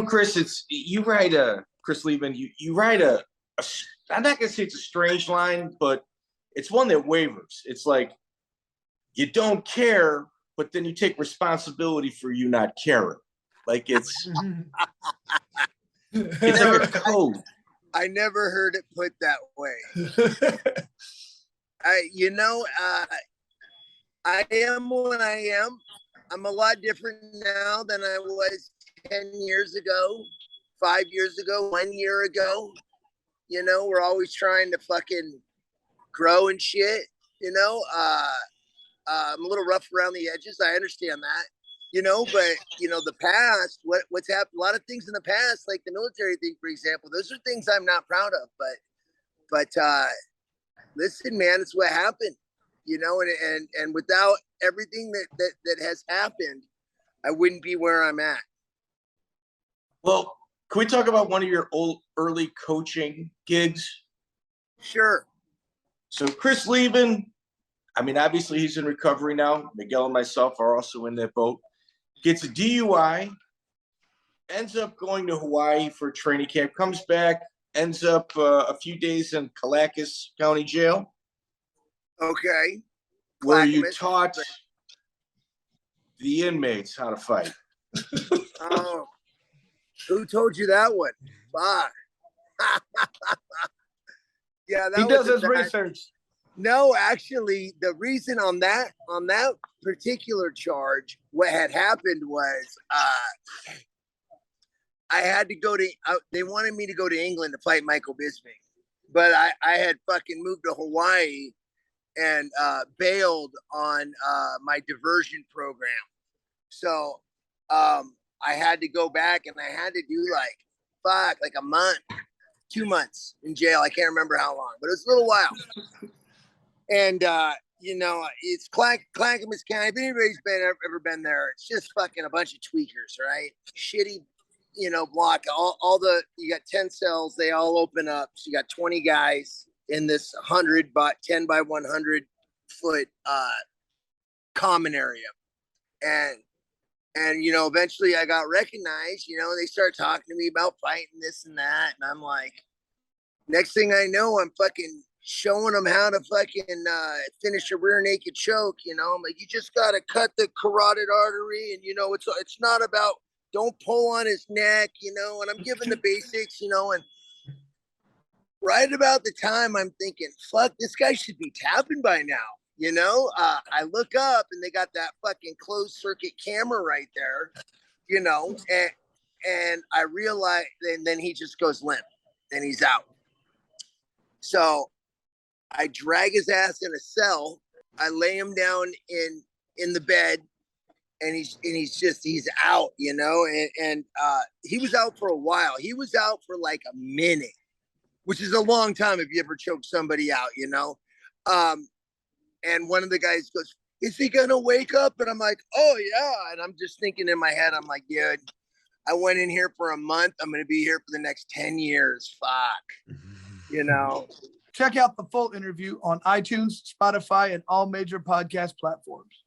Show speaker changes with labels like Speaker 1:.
Speaker 1: Chris, Chris Leben, you write I'm not gonna say it's a strange line, but it's one that wavers. It's like you don't care, but then you take responsibility for you not caring. Like it's like a code.
Speaker 2: I never heard it put that way. I am what I am. I'm a lot different now than I was 10 years ago, 5 years ago, 1 year ago. We're always trying to fucking grow and shit. I'm a little rough around the edges. I understand that. But the past, what's happened, a lot of things in the past, like the military thing, for example, those are things I'm not proud of, but listen, man, it's what happened, and without everything that has happened, I wouldn't be where I'm at.
Speaker 1: Well, can we talk about one of your early coaching gigs?
Speaker 2: Sure.
Speaker 1: So Chris Leben, obviously he's in recovery now. Miguel and myself are also in that boat. Gets a DUI, ends up going to Hawaii for training camp, comes back, ends up a few days in Calacas County Jail.
Speaker 2: Okay.
Speaker 1: Where you taught the inmates how to fight.
Speaker 2: Oh, who told you that one? Fuck. Yeah,
Speaker 3: he does his research.
Speaker 2: No, actually, the reason on that particular charge, what had happened was I had to go to. They wanted me to go to England to fight Michael Bisping, but I had fucking moved to Hawaii and bailed on my diversion program. So I had to go back and I had to do like a month, 2 months in jail. I can't remember how long, but it was a little while. And, it's Clackamas County. If anybody's ever been there, it's just fucking a bunch of tweakers, right? Shitty, block. You got 10 cells. They all open up. So you got 20 guys in this 10 by 100 foot common area. And eventually I got recognized, they start talking to me about fighting this and that. And I'm like, next thing I know, I'm fucking showing them how to fucking finish a rear naked choke. I'm like, you just got to cut the carotid artery. And, it's not about, don't pull on his neck, and I'm giving the basics, and right about the time I'm thinking, fuck, this guy should be tapping by now. I look up and they got that fucking closed circuit camera right there, and I realize, and then he just goes limp and he's out. So I drag his ass in a cell. I lay him down in the bed, and he's out, and he was out for a while. He was out for like a minute, which is a long time if you ever choke somebody out, and one of the guys goes, is he gonna wake up? And I'm like, oh yeah. And I'm just thinking in my head, I'm like, dude, I went in here for a month. I'm gonna be here for the next 10 years. Fuck.
Speaker 3: Check out the full interview on iTunes, Spotify, and all major podcast platforms.